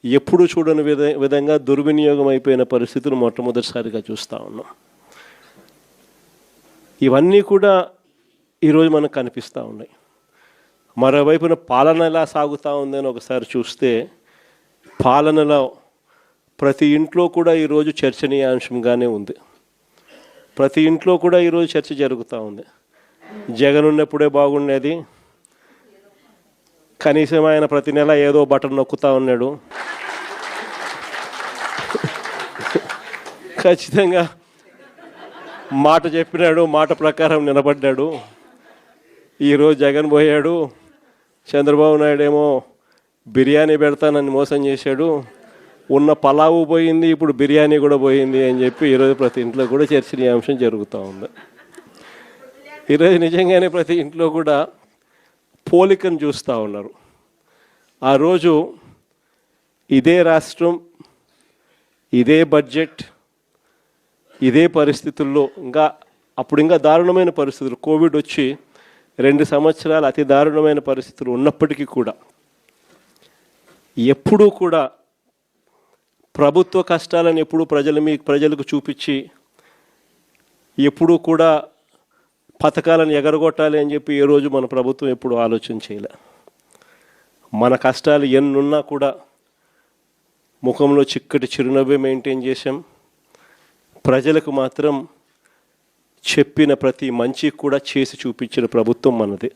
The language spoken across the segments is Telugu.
ఎప్పుడు చూడని విధంగా దుర్వినియోగం అయిపోయిన పరిస్థితులు మొట్టమొదటిసారిగా చూస్తూ ఉన్నాం. ఇవన్నీ కూడా ఈరోజు మనకు కనిపిస్తూ ఉన్నాయి. మరోవైపున పాలన ఎలా సాగుతూ ఉందని ఒకసారి చూస్తే పాలనలో ప్రతి ఇంట్లో కూడా ఈరోజు చర్చనీయాంశంగానే ఉంది. ప్రతి ఇంట్లో కూడా ఈరోజు చర్చ జరుగుతూ ఉంది. జగన్ ఉన్నప్పుడే బాగుండేది, కనీసం ఆయన ప్రతి నెల ఏదో బటన్ నొక్కుతూ ఉన్నాడు, ఖచ్చితంగా మాట చెప్పినాడు, మాట ప్రకారం నిలబడ్డాడు. ఈరోజు జగన్ పోయాడు, చంద్రబాబు నాయుడు ఏమో బిర్యానీ పెడతానని మోసం చేశాడు, ఉన్న పలావు పోయింది, ఇప్పుడు బిర్యానీ కూడా పోయింది అని చెప్పి ఈరోజు ప్రతి ఇంట్లో కూడా చర్చనీయాంశం జరుగుతూ ఉంది. ఈరోజు నిజంగానే ప్రతి ఇంట్లో కూడా పోలికను చూస్తూ ఉన్నారు. ఆ రోజు ఇదే రాష్ట్రం, ఇదే బడ్జెట్, ఇదే పరిస్థితుల్లో అప్పుడు ఇంకా దారుణమైన పరిస్థితులు, కోవిడ్ వచ్చి 2 సంవత్సరాలు అతి దారుణమైన పరిస్థితులు ఉన్నప్పటికీ కూడా ఎప్పుడూ కూడా ప్రభుత్వ కష్టాలను ఎప్పుడూ ప్రజలకు చూపించి ఎప్పుడూ కూడా పథకాలను ఎగరగొట్టాలి అని చెప్పి ఏ రోజు మన ప్రభుత్వం ఎప్పుడు ఆలోచన చేయలే. మన కష్టాలు ఎన్నున్నా కూడా ముఖంలో చిక్కటి చిరునవ్వే మెయింటైన్ చేశాం. ప్రజలకు మాత్రం చెప్పిన ప్రతి మంచి కూడా చేసి చూపించిన ప్రభుత్వం మనది.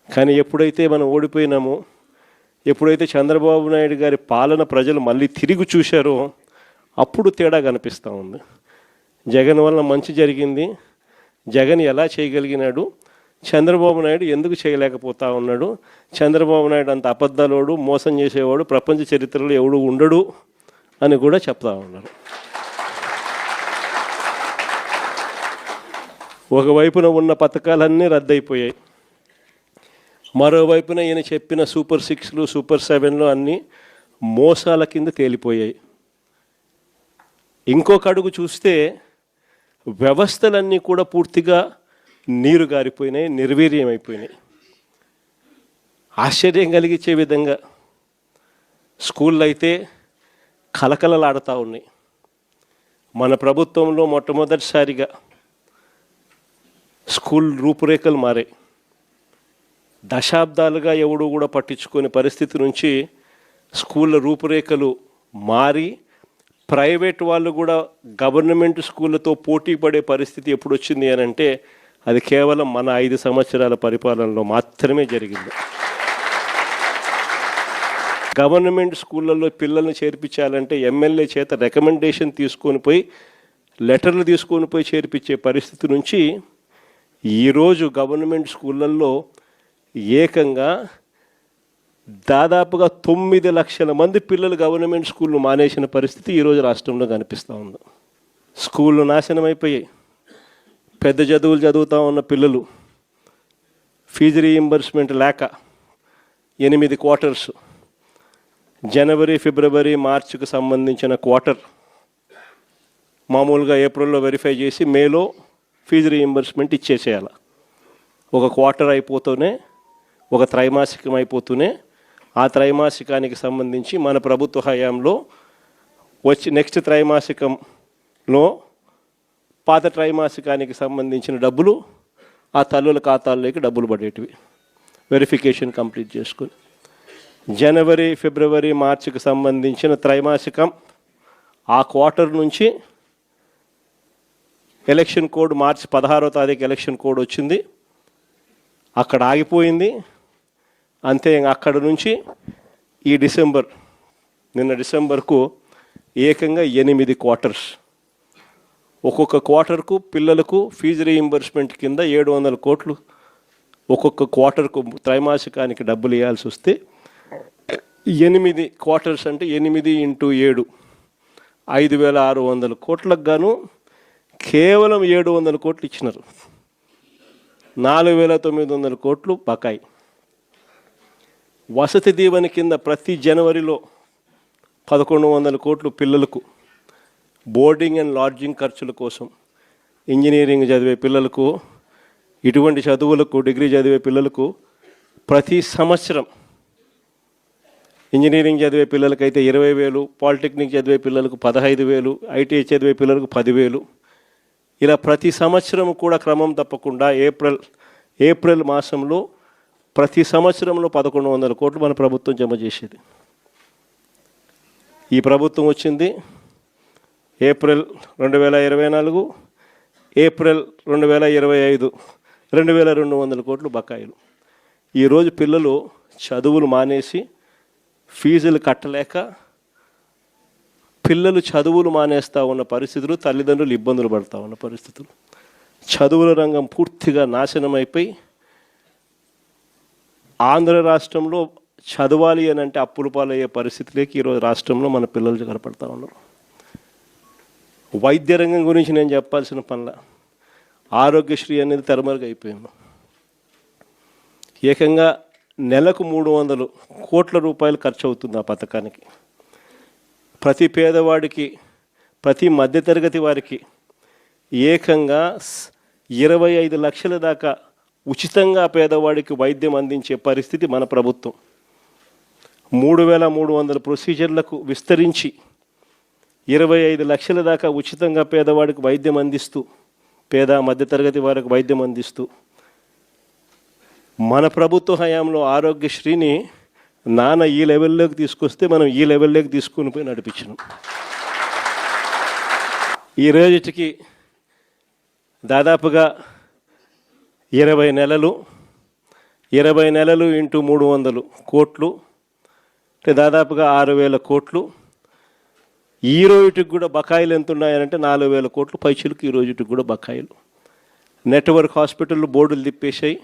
కానీ ఎప్పుడైతే మనం ఓడిపోయినామో, ఎప్పుడైతే చంద్రబాబు నాయుడు గారి పాలన ప్రజలు మళ్ళీ తిరిగి చూశారో అప్పుడు తేడా కనిపిస్తూ ఉంది. జగన్ వల్ల మంచి జరిగింది, జగన్ ఎలా చేయగలిగినాడు, చంద్రబాబు నాయుడు ఎందుకు చేయలేకపోతా ఉన్నాడు, చంద్రబాబు నాయుడు అంత అబద్ధాలోడు, మోసం చేసేవాడు ప్రపంచ చరిత్రలో ఎవడు ఉండడు అని కూడా చెప్తా ఉన్నారు. ఒకవైపున ఉన్న పథకాలన్నీ రద్దయిపోయాయి, మరోవైపున ఈయన చెప్పిన సూపర్ 6లు సూపర్ 7లు అన్నీ మోసాల కింద తేలిపోయాయి. ఇంకొక అడుగు చూస్తే వ్యవస్థలన్నీ కూడా పూర్తిగా నీరు గారిపోయినాయి, నిర్వీర్యమైపోయినాయి. ఆశ్చర్యం కలిగించే విధంగా స్కూళ్ళు అయితే కలకలలాడుతూ ఉన్నాయి. మన ప్రభుత్వంలో మొట్టమొదటిసారిగా స్కూల్ రూపురేఖలు మారాయి. దశాబ్దాలుగా ఎవడు కూడా పట్టించుకునే పరిస్థితి నుంచి స్కూళ్ళ రూపురేఖలు మారి ప్రైవేట్ వాళ్ళు కూడా గవర్నమెంట్ స్కూళ్ళతో పోటీ పడే పరిస్థితి ఎప్పుడు వచ్చింది అని అంటే అది కేవలం మన 5 సంవత్సరాల పరిపాలనలో మాత్రమే జరిగింది. గవర్నమెంట్ స్కూళ్ళల్లో పిల్లల్ని చేర్పించాలంటే ఎమ్మెల్యే చేత రికమెండేషన్ తీసుకొని పోయి లెటర్లు తీసుకొని పోయి చేర్పించే పరిస్థితి నుంచి ఈరోజు గవర్నమెంట్ స్కూళ్ళల్లో ఏకంగా దాదాపుగా 9 లక్షల మంది పిల్లలు గవర్నమెంట్ స్కూళ్ళు మానేసిన పరిస్థితి ఈరోజు రాష్ట్రంలో కనిపిస్తూ ఉంది. స్కూళ్ళు నాశనం అయిపోయాయి. పెద్ద చదువులు చదువుతూ ఉన్న పిల్లలు ఫీజు రీయింబర్స్మెంట్ లేక 8 క్వార్టర్స్, జనవరి, ఫిబ్రవరి, మార్చికి సంబంధించిన క్వార్టర్ మామూలుగా ఏప్రిల్లో వెరిఫై చేసి మేలో ఫీజు రీయింబర్స్మెంట్ ఇచ్చేసేయాలి. ఒక క్వార్టర్ అయిపోతూనే, ఒక త్రైమాసికం అయిపోతూనే ఆ త్రైమాసికానికి సంబంధించి మన ప్రభుత్వ హయాంలో నెక్స్ట్ త్రైమాసికంలో పాత త్రైమాసికానికి సంబంధించిన డబ్బులు ఆ తల్లుల ఖాతాల్లోకి డబ్బులు పడేటివి వెరిఫికేషన్ కంప్లీట్ చేసుకుని. జనవరి, ఫిబ్రవరి, మార్చికి సంబంధించిన త్రైమాసికం ఆ క్వార్టర్ నుంచి ఎలక్షన్ కోడ్ మార్చి 16వ తారీఖు ఎలక్షన్ కోడ్ వచ్చింది, అక్కడ ఆగిపోయింది. అంతే, అక్కడ నుంచి ఈ నిన్న డిసెంబర్కు ఏకంగా 8 క్వార్టర్స్. ఒక్కొక్క క్వార్టర్కు పిల్లలకు ఫీజు రీయింబర్స్మెంట్ కింద 700 కోట్లు ఒక్కొక్క క్వార్టర్కు త్రైమాసికానికి డబ్బులు ఇవ్వాల్సి వస్తే 8 క్వార్టర్స్ అంటే 8 × 7 5,600 కోట్లకు గాను కేవలం 700 కోట్లు ఇచ్చినారు. 4,900 కోట్లు బకాయి. వసతి దీవెన కింద ప్రతి జనవరిలో 1,100 కోట్లు పిల్లలకు బోర్డింగ్ అండ్ లాడ్జింగ్ ఖర్చుల కోసం, ఇంజనీరింగ్ చదివే పిల్లలకు, ఇటువంటి చదువులకు డిగ్రీ చదివే పిల్లలకు ప్రతి సంవత్సరం ఇంజనీరింగ్ చదివే పిల్లలకైతే 20,000, పాలిటెక్నిక్ చదివే పిల్లలకు 15,000, ఐటీఐ చదివే పిల్లలకు 10,000. ఇలా ప్రతి సంవత్సరం కూడా క్రమం తప్పకుండా ఏప్రిల్ మాసంలో ప్రతి సంవత్సరంలో 1,100 కోట్లు మన ప్రభుత్వం జమ చేసేది. ఈ ప్రభుత్వం వచ్చింది ఏప్రిల్ 2024, ఏప్రిల్ 2025 2,200 కోట్లు బకాయిలు. ఈరోజు పిల్లలు చదువులు మానేసి ఫీజులు కట్టలేక పిల్లలు చదువులు మానేస్తూ ఉన్న పరిస్థితులు, తల్లిదండ్రులు ఇబ్బందులు పడుతూ ఉన్న పరిస్థితులు, చదువుల రంగం పూర్తిగా నాశనం అయిపోయి ఆంధ్ర రాష్ట్రంలో చదవాలి అని అంటే అప్పుల పాలయ్యే పరిస్థితిలోకి ఈరోజు రాష్ట్రంలో మన పిల్లలు కనపడతా ఉన్నారు. వైద్య రంగం గురించి నేను చెప్పాల్సిన పనుల ఆరోగ్యశ్రీ అనేది తెరమరుగైపోయింది. ఏకంగా నెలకు 300 కోట్ల రూపాయలు ఖర్చు అవుతుంది ఆ పథకానికి. ప్రతి పేదవాడికి, ప్రతి మధ్యతరగతి వారికి ఏకంగా 25 లక్షల దాకా ఉచితంగా పేదవాడికి వైద్యం అందించే పరిస్థితి మన ప్రభుత్వం. 3,300 ప్రొసీజర్లకు విస్తరించి 25 లక్షల దాకా ఉచితంగా పేదవాడికి వైద్యం అందిస్తూ, పేద మధ్యతరగతి వారికి వైద్యం అందిస్తూ మన ప్రభుత్వ హయాంలో ఆరోగ్యశ్రీని నాన్న ఈ లెవెల్లోకి తీసుకొస్తే మనం ఈ లెవెల్లోకి తీసుకుని పోయి నడిపించినాం. ఈ రోజుకి దాదాపుగా 20 నెలలు ఇంటూ 300 కోట్లు అంటే దాదాపుగా 6,000 కోట్లు. ఈ రోజుకి కూడా బకాయిలు ఎంత ఉన్నాయనంటే 4,000 కోట్లు పైచులకు ఈ రోజుకి కూడా బకాయిలు. నెట్వర్క్ హాస్పిటల్ బోర్డులు తిప్పేసాయి,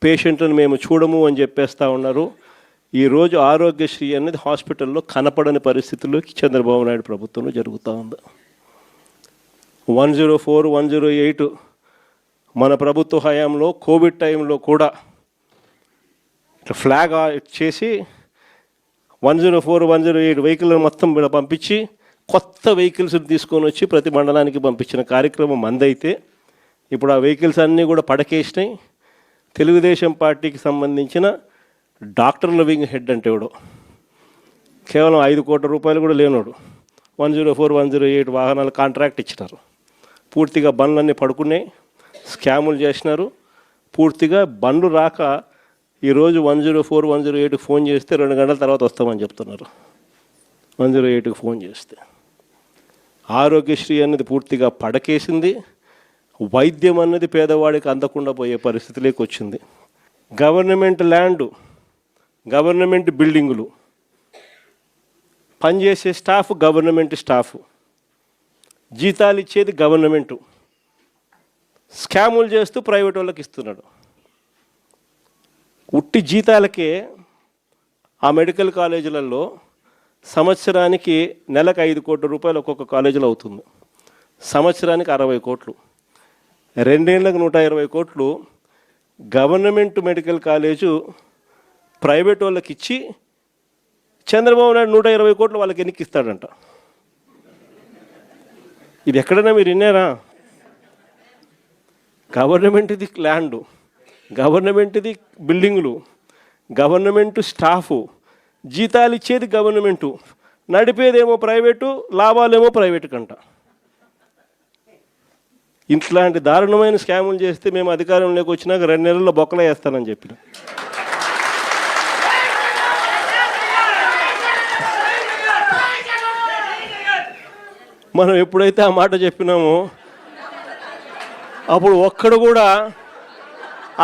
పేషెంట్లను మేము చూడము అని చెప్పేస్తూ ఉన్నారు. ఈరోజు ఆరోగ్యశ్రీ అనేది హాస్పిటల్లో కనపడని పరిస్థితుల్లోకి చంద్రబాబు నాయుడు ప్రభుత్వంలో జరుగుతూ ఉంది. 104, 108 మన ప్రభుత్వ హయాంలో కోవిడ్ టైంలో కూడా ఫ్లాగ్ చేసి 104, 108 వెహికల్ మొత్తం పంపించి కొత్త వెహికల్స్ తీసుకొని వచ్చి ప్రతి మండలానికి పంపించిన కార్యక్రమం మందైతే ఇప్పుడు ఆ వెహికల్స్ అన్నీ కూడా పడకేసినాయి. తెలుగుదేశం పార్టీకి సంబంధించిన డాక్టర్ల వింగ్ హెడ్ అంటే ఎవడో కేవలం 5 కోట్ల రూపాయలు కూడా లేనోడు 104, 108 వాహనాలు కాంట్రాక్ట్ ఇచ్చినారు. పూర్తిగా బండ్లన్నీ పడుకున్నాయి, స్కాములు చేసినారు. పూర్తిగా బండ్లు రాక ఈరోజు 104, 108 ఫోన్ చేస్తే 2 గంటల తర్వాత వస్తామని చెప్తున్నారు. 108కి ఫోన్ చేస్తే ఆరోగ్యశ్రీ అనేది పూర్తిగా పడకేసింది. వైద్యం అన్నది పేదవాడికి అందకుండా పోయే పరిస్థితిలోకి వచ్చింది. గవర్నమెంట్ ల్యాండు, గవర్నమెంట్ బిల్డింగులు, పనిచేసే స్టాఫ్ గవర్నమెంట్ స్టాఫ్, జీతాలు ఇచ్చేది గవర్నమెంటు, స్కాములు చేస్తూ ప్రైవేట్ వాళ్ళకి ఇస్తున్నాడు. ఉట్టి జీతాలకే ఆ మెడికల్ కాలేజీలలో సంవత్సరానికి నెలకు 5 కోట్ల రూపాయలు ఒక్కొక్క కాలేజీలో అవుతుంది. సంవత్సరానికి 60 కోట్లు, 2 ఏళ్ళకు 120 కోట్లు గవర్నమెంట్ మెడికల్ కాలేజు ప్రైవేట్ వాళ్ళకి ఇచ్చి చంద్రబాబు నాయుడు 120 కోట్లు వాళ్ళకి ఎన్నికిస్తాడంట. ఇది ఎక్కడైనా మీరు విన్నారా? గవర్నమెంట్ది ల్యాండు, గవర్నమెంట్ది బిల్డింగులు, గవర్నమెంట్ స్టాఫు, జీతాలు ఇచ్చేది గవర్నమెంటు, నడిపేదేమో ప్రైవేటు, లాభాలేమో ప్రైవేటు కంట. ఇట్లాంటి దారుణమైన స్కాములు చేస్తే మేము అధికారంలోకి వచ్చినాక 2 నెలల్లో బొక్కలు వేస్తానని చెప్పిన. మనం ఎప్పుడైతే ఆ మాట చెప్పినామో అప్పుడు ఒక్కడు కూడా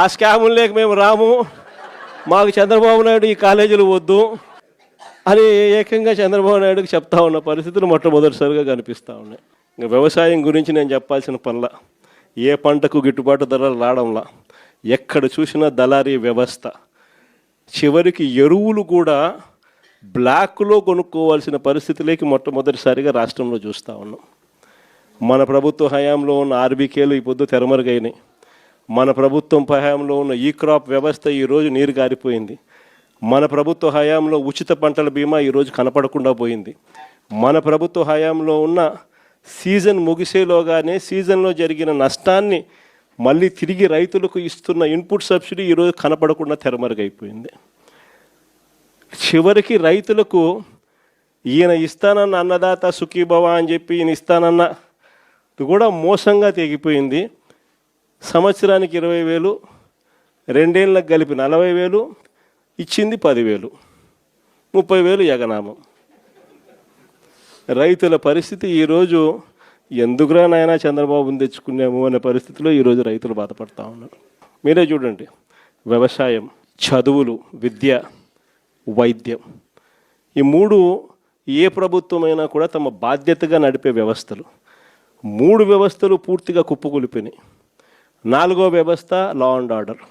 ఆ స్కాములు లేక మేము రాము, మాకు చంద్రబాబు నాయుడు ఈ కాలేజీలు వద్దు అని ఏకంగా చంద్రబాబు నాయుడుకి చెప్తా ఉన్న పరిస్థితులు మొట్టమొదటిసారిగా కనిపిస్తూ ఉన్నాయి. ఇంకా వ్యవసాయం గురించి నేను చెప్పాల్సిన పనుల, ఏ పంటకు గిట్టుబాటు ధరలు రావడంలా, ఎక్కడ చూసినా దళారీ వ్యవస్థ, చివరికి ఎరువులు కూడా బ్లాక్లో కొనుక్కోవాల్సిన పరిస్థితిలోకి మొట్టమొదటిసారిగా రాష్ట్రంలో చూస్తూ ఉన్నాం. మన ప్రభుత్వ హయాంలో ఉన్న ఆర్బీకేలు ఈ పొద్దు తెరమరుగైనాయి. మన ప్రభుత్వం హయాంలో ఉన్న ఈ క్రాప్ వ్యవస్థ ఈరోజు నీరు గారిపోయింది. మన ప్రభుత్వ హయాంలో ఉచిత పంటల బీమా ఈరోజు కనపడకుండా పోయింది. మన ప్రభుత్వ హయాంలో ఉన్న సీజన్ ముగిసేలోగానే సీజన్లో జరిగిన నష్టాన్ని మళ్ళీ తిరిగి రైతులకు ఇస్తున్న ఇన్పుట్ సబ్సిడీ ఈరోజు కనపడకుండా తెరమరుగైపోయింది. చివరికి రైతులకు ఈయన ఇస్తానన్న అన్నదాత సుఖీభవ అని చెప్పి ఈయన ఇస్తానన్న కూడా మోసంగా తెగిపోయింది. సంవత్సరానికి 20,000, 2 ఏళ్ళకు కలిపి 40,000, ఇచ్చింది 10,000, 30,000 యగనామం. రైతుల పరిస్థితి ఈరోజు ఎందుకురా నాయనా చంద్రబాబుని తెచ్చుకున్నాము అనే పరిస్థితిలో ఈరోజు రైతులు బాధపడతా ఉన్నారు. మీరే చూడండి, వ్యవసాయం, చదువులు, విద్య, వైద్యం, ఈ 3 ఏ ప్రభుత్వమైనా కూడా తమ బాధ్యతగా నడిపే వ్యవస్థలు. 3 వ్యవస్థలు పూర్తిగా కుప్పకూలిపోయినాయి. 4వ వ్యవస్థ లా అండ్ ఆర్డర్.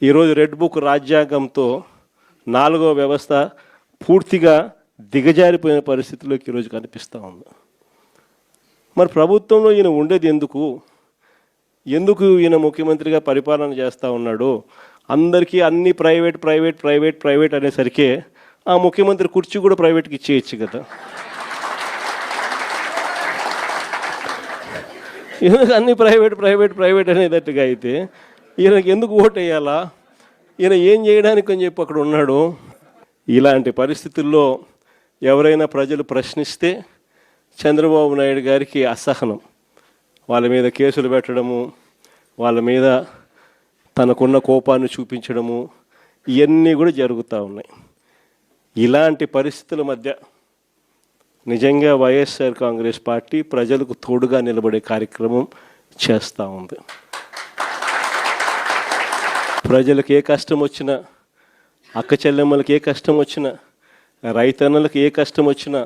ఈరోజు రెడ్ బుక్ రాజ్యాంగంతో 4వ వ్యవస్థ పూర్తిగా దిగజారిపోయిన పరిస్థితిలోకి ఈరోజు కనిపిస్తూ ఉంది. మరి ప్రభుత్వంలో ఈయన ఉండేది ఎందుకు ఈయన ముఖ్యమంత్రిగా పరిపాలన చేస్తూ ఉన్నాడు? అందరికీ అన్ని ప్రైవేట్ అనేసరికి ఆ ముఖ్యమంత్రి కుర్చీ కూడా ప్రైవేట్కి ఇచ్చేయచ్చు కదా. ఎందుకు అన్ని ప్రైవేట్ అనేటట్టుగా అయితే ఈయనకి ఎందుకు ఓటు వేయాలా? ఈయన ఏం చేయడానికి అని చెప్పి అక్కడ ఉన్నాడు. ఇలాంటి పరిస్థితుల్లో ఎవరైనా ప్రజలు ప్రశ్నిస్తే చంద్రబాబు నాయుడు గారికి అసహనం, వాళ్ళ మీద కేసులు పెట్టడము, వాళ్ళ మీద తనకున్న కోపాన్ని చూపించడము, ఇవన్నీ కూడా జరుగుతూ ఉన్నాయి. ఇలాంటి పరిస్థితుల మధ్య నిజంగా వైఎస్ఆర్ కాంగ్రెస్ పార్టీ ప్రజలకు తోడుగా నిలబడే కార్యక్రమం చేస్తూ ఉంది. ప్రజలకు ఏ కష్టం వచ్చినా, అక్క చెల్లెమ్మలకు ఏ కష్టం వచ్చినా, రైతన్నలకు ఏ కష్టం వచ్చినా,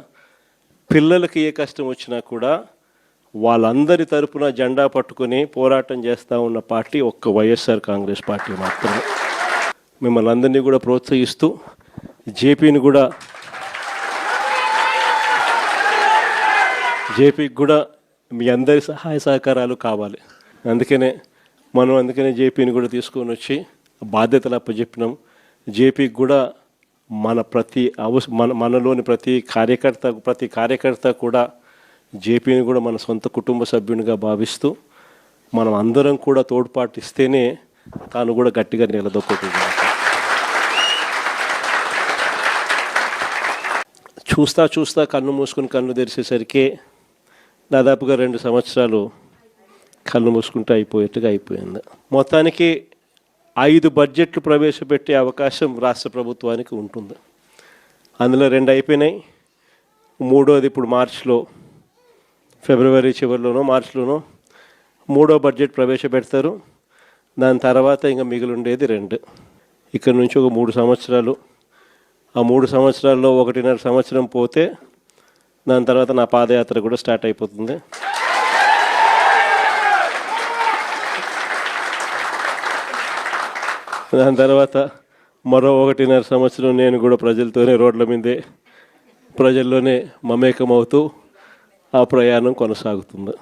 పిల్లలకి ఏ కష్టం వచ్చినా కూడా వాళ్ళందరి తరపున జెండా పట్టుకొని పోరాటం చేస్తూ ఉన్న పార్టీ ఒక్క వైఎస్ఆర్ కాంగ్రెస్ పార్టీ మాత్రమే. మిమ్మల్ని అందరినీ కూడా ప్రోత్సహిస్తూ జేపీకి కూడా మీ అందరి సహాయ సహకారాలు కావాలి. అందుకనే జేపీని కూడా తీసుకొని వచ్చి బాధ్యతలు అప్పచెప్పినాం. జేపీకి కూడా మనలోని ప్రతి కార్యకర్త కూడా జేపీని కూడా మన సొంత కుటుంబ సభ్యునిగా భావిస్తూ మనం అందరం కూడా తోడ్పాటు ఇస్తేనే తాను కూడా గట్టిగా నిలదొక్కుంటుంది. చూస్తా కన్ను మూసుకుని కన్ను తెరిచేసరికి దాదాపుగా 2 సంవత్సరాలు కన్ను మూసుకుంటూ అయిపోయింది. మొత్తానికి 5 బడ్జెట్లు ప్రవేశపెట్టే అవకాశం రాష్ట్ర ప్రభుత్వానికి ఉంటుంది. అందులో 2 అయిపోయినాయి. 3వది ఇప్పుడు ఫిబ్రవరి చివరిలోనో మార్చిలోనో 3వ బడ్జెట్ ప్రవేశపెడతారు. దాని తర్వాత ఇంకా మిగిలి ఉండేది 2. ఇక్కడ నుంచి ఒక 3 సంవత్సరాలు. ఆ 3 సంవత్సరాల్లో 1.5 సంవత్సరం పోతే దాని తర్వాత నా పాదయాత్ర కూడా స్టార్ట్ అయిపోతుంది. దాని తర్వాత మరో 1.5 సంవత్సరం నేను కూడా ప్రజలతోనే రోడ్ల మీదే ప్రజల్లోనే మమేకమవుతూ ఆ ప్రయాణం కొనసాగుతుంది.